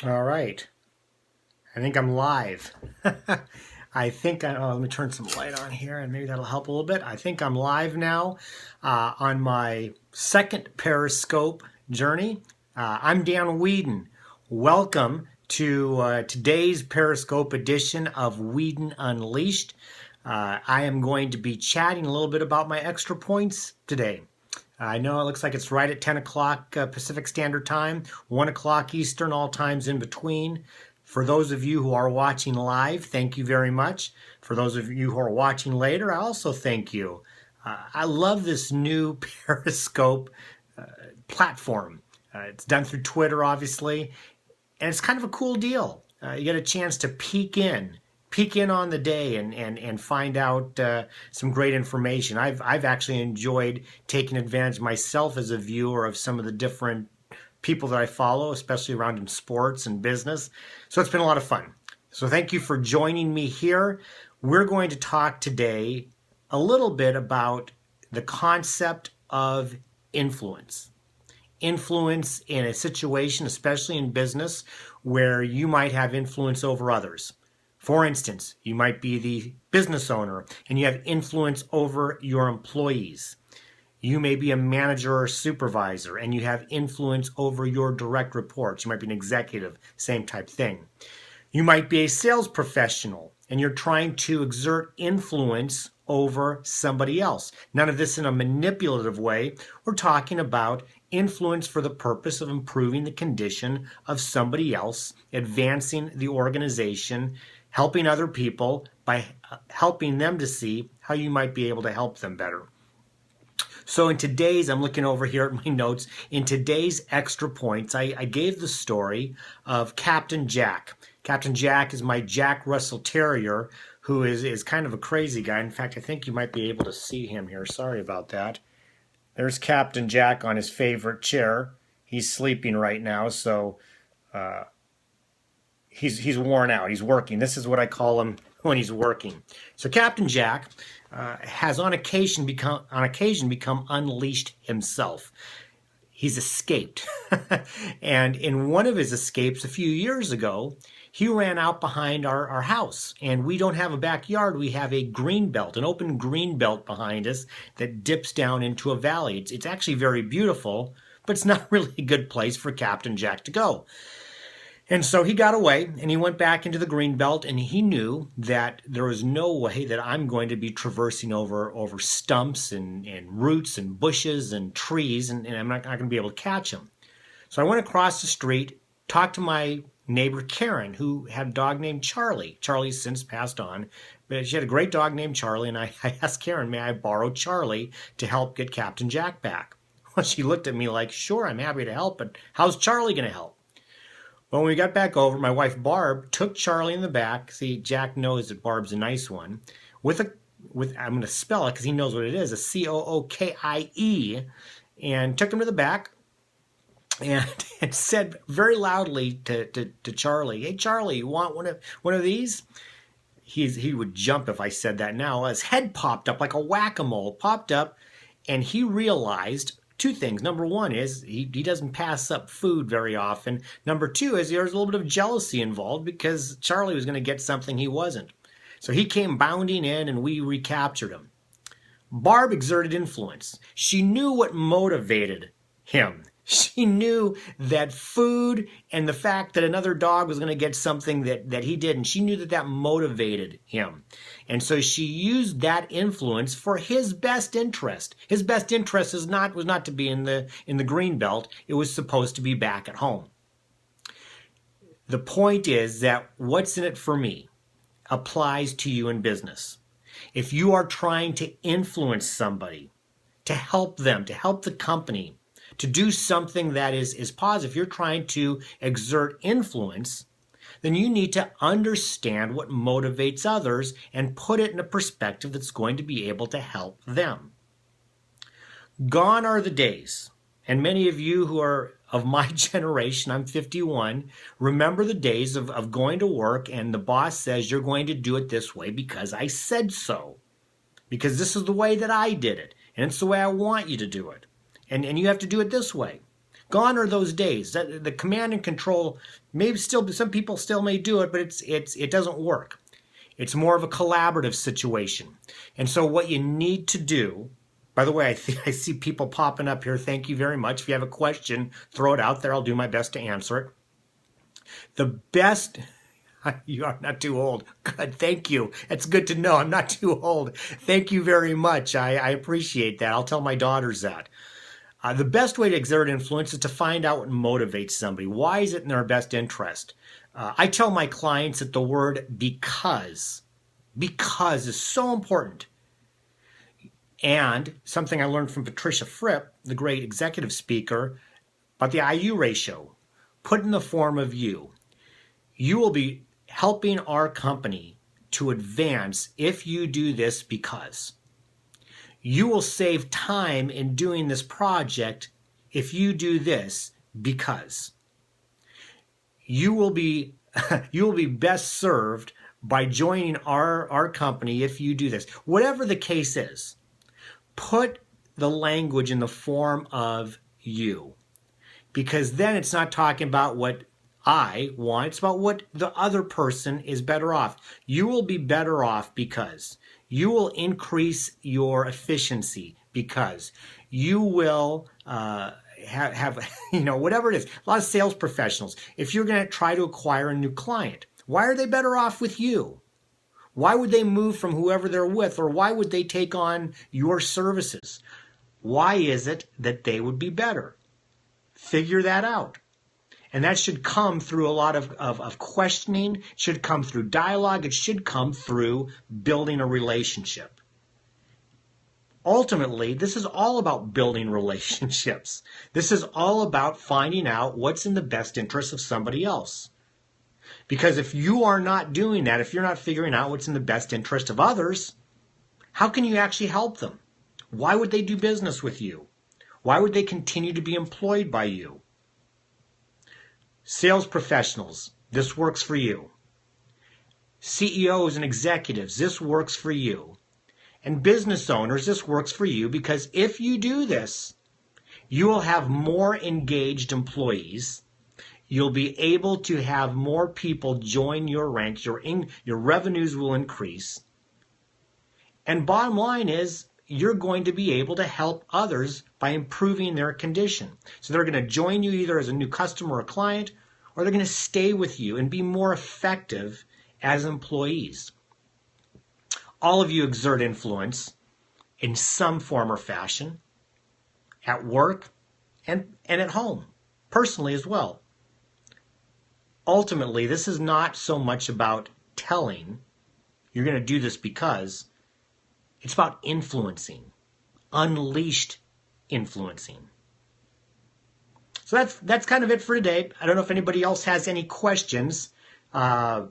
All right. I think I'm live. Let me turn some light on here and maybe that'll help a little bit. I think I'm live now on my second Periscope journey. I'm Dan Weedin. Welcome to today's Periscope edition of Weedin Unleashed. I am going to be chatting a little bit about my extra points today. I know it looks like it's right at 10 o'clock Pacific Standard Time, 1 o'clock Eastern, all times in between. For those of you who are watching live, thank you very much. For those of you who are watching later, I also thank you. I love this new Periscope platform. It's done through Twitter, obviously, and it's kind of a cool deal. You get a chance to peek in on the day and find out some great information. I've actually enjoyed taking advantage myself as a viewer of some of the different people that I follow, especially around in sports and business. So it's been a lot of fun. So thank you for joining me here. We're going to talk today a little bit about the concept of influence. Influence in a situation, especially in business, where you might have influence over others. For instance, you might be the business owner and you have influence over your employees. You may be a manager or supervisor and you have influence over your direct reports. You might be an executive, same type thing. You might be a sales professional and you're trying to exert influence over somebody else. None of this in a manipulative way. We're talking about influence for the purpose of improving the condition of somebody else, advancing the organization, helping other people by helping them to see how you might be able to help them better. So I'm looking over here at my notes, in today's extra points, I gave the story of Captain Jack. Captain Jack is my Jack Russell Terrier, who is kind of a crazy guy. In fact, I think you might be able to see him here. Sorry about that. There's Captain Jack on his favorite chair. He's sleeping right now, so he's worn out. He's working. This is what I call him when he's working. So Captain Jack has on occasion become unleashed himself. He's escaped. And in one of his escapes a few years ago, he ran out behind our house. And we don't have a backyard. We have a green belt, an open green belt behind us that dips down into a valley. It's actually very beautiful, but it's not really a good place for Captain Jack to go. And so he got away and he went back into the green belt, and he knew that there was no way that I'm going to be traversing over stumps and roots and bushes and trees, and I'm not going to be able to catch him. So I went across the street, talked to my neighbor Karen, who had a dog named Charlie. Charlie's since passed on, but she had a great dog named Charlie, and I asked Karen, may I borrow Charlie to help get Captain Jack back? Well, she looked at me like, sure, I'm happy to help, but how's Charlie going to help? Well, when we got back over, my wife Barb took Charlie in the back. See, Jack knows that Barb's a nice one. I'm going to spell it because he knows what it is, a Cookie, and took him to the back and said very loudly to Charlie, "Hey, Charlie, you want one of these?" He would jump if I said that now. His head popped up like a whack-a-mole, popped up, and he realized two things. Number one is he doesn't pass up food very often. Number two is there's a little bit of jealousy involved because Charlie was going to get something he wasn't. So he came bounding in and we recaptured him. Barb exerted influence. She knew what motivated him. She knew that food and the fact that another dog was going to get something that he didn't, she knew that motivated him. And so she used that influence for his best interest. His best interest was not to be in the green belt. It was supposed to be back at home. The point is that what's in it for me applies to you in business. If you are trying to influence somebody, to help them, to help the company, to do something that is positive, if you're trying to exert influence, then you need to understand what motivates others and put it in a perspective that's going to be able to help them. Gone are the days, and many of you who are of my generation, I'm 51, remember the days of going to work and the boss says you're going to do it this way because I said so, because this is the way that I did it, and it's the way I want you to do it. And you have to do it this way. Gone are those days. The command and control, maybe still, some people still may do it, but it doesn't work. It's more of a collaborative situation. And so what you need to do, by the way, I see people popping up here. Thank you very much. If you have a question, throw it out there. I'll do my best to answer it. The best, you are not too old. Good, thank you. It's good to know I'm not too old. Thank you very much. I appreciate that. I'll tell my daughters that. The best way to exert influence is to find out what motivates somebody. Why is it in their best interest? I tell my clients that the word because is so important. And something I learned from Patricia Fripp, the great executive speaker, about the IU ratio. Put in the form of you. You will be helping our company to advance if you do this because. You will save time in doing this project if you do this because. You will be best served by joining our company if you do this. Whatever the case is, put the language in the form of you. Because then it's not talking about what I want, it's about what the other person is better off. You will be better off because. You will increase your efficiency because. You will have whatever it is. A lot of sales professionals, if you're going to try to acquire a new client, why are they better off with you? Why would they move from whoever they're with, or why would they take on your services? Why is it that they would be better? Figure that out. And that should come through a lot of questioning. It should come through dialogue. It should come through building a relationship. Ultimately, this is all about building relationships. This is all about finding out what's in the best interest of somebody else. Because if you are not doing that, if you're not figuring out what's in the best interest of others, how can you actually help them? Why would they do business with you? Why would they continue to be employed by you? Sales professionals, this works for you. CEOs and executives, this works for you. And business owners, this works for you because if you do this, you will have more engaged employees. You'll be able to have more people join your ranks. Your revenues will increase. And bottom line is, you're going to be able to help others by improving their condition. So they're going to join you either as a new customer or client, or they're going to stay with you and be more effective as employees. All of you exert influence in some form or fashion, at work and at home, personally as well. Ultimately, this is not so much about telling, you're going to do this because, it's about influencing, unleashed influencing. So that's kind of it for today. I don't know if anybody else has any questions. You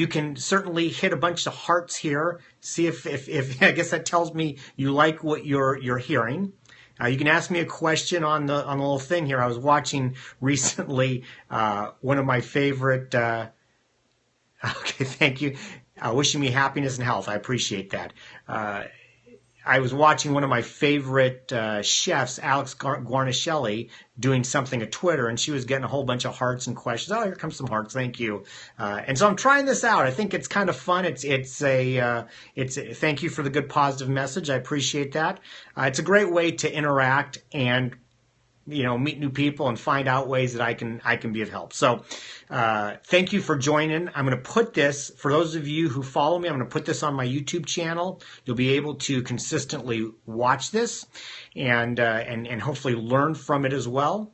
can certainly hit a bunch of hearts here. See if I guess that tells me you like what you're hearing. You can ask me a question on the little thing here. I was watching recently one of my favorite. Okay, thank you. Wishing me happiness and health. I appreciate that. I was watching one of my favorite chefs, Alex Guarnaschelli, doing something at Twitter, and she was getting a whole bunch of hearts and questions. Oh, here comes some hearts. Thank you. And so I'm trying this out. I think it's kind of fun. It's thank you for the good positive message. I appreciate that. It's a great way to interact and meet new people and find out ways that I can be of help. So thank you for joining. I'm going to put this, for those of you who follow me, I'm going to put this on my YouTube channel. You'll be able to consistently watch this and hopefully learn from it as well.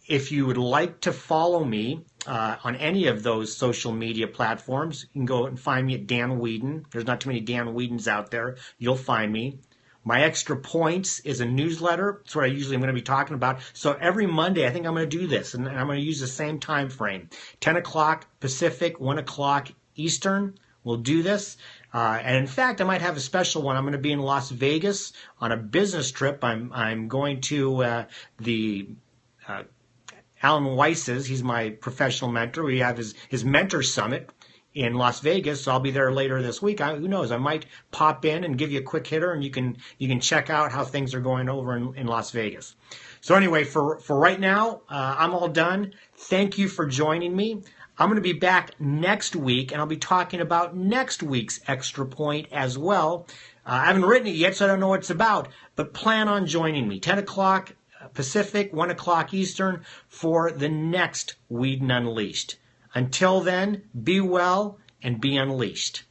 If you would like to follow me on any of those social media platforms, you can go and find me at Dan Weedin. There's not too many Dan Weedins out there. You'll find me. My Extra Points is a newsletter. That's what I usually am going to be talking about. So every Monday, I think I'm going to do this, and I'm going to use the same time frame. 10 o'clock Pacific, 1 o'clock Eastern. We'll do this. And in fact, I might have a special one. I'm going to be in Las Vegas on a business trip. I'm going to the Alan Weiss's. He's my professional mentor. We have his mentor summit in Las Vegas. So I'll be there later this week. Who knows? I might pop in and give you a quick hitter, and you can check out how things are going over in Las Vegas. So anyway, for right now, I'm all done. Thank you for joining me. I'm going to be back next week, and I'll be talking about next week's Extra Point as well. I haven't written it yet, so I don't know what it's about, but plan on joining me. 10 o'clock Pacific, 1 o'clock Eastern for the next Weedin Unleashed. Until then, be well and be unleashed.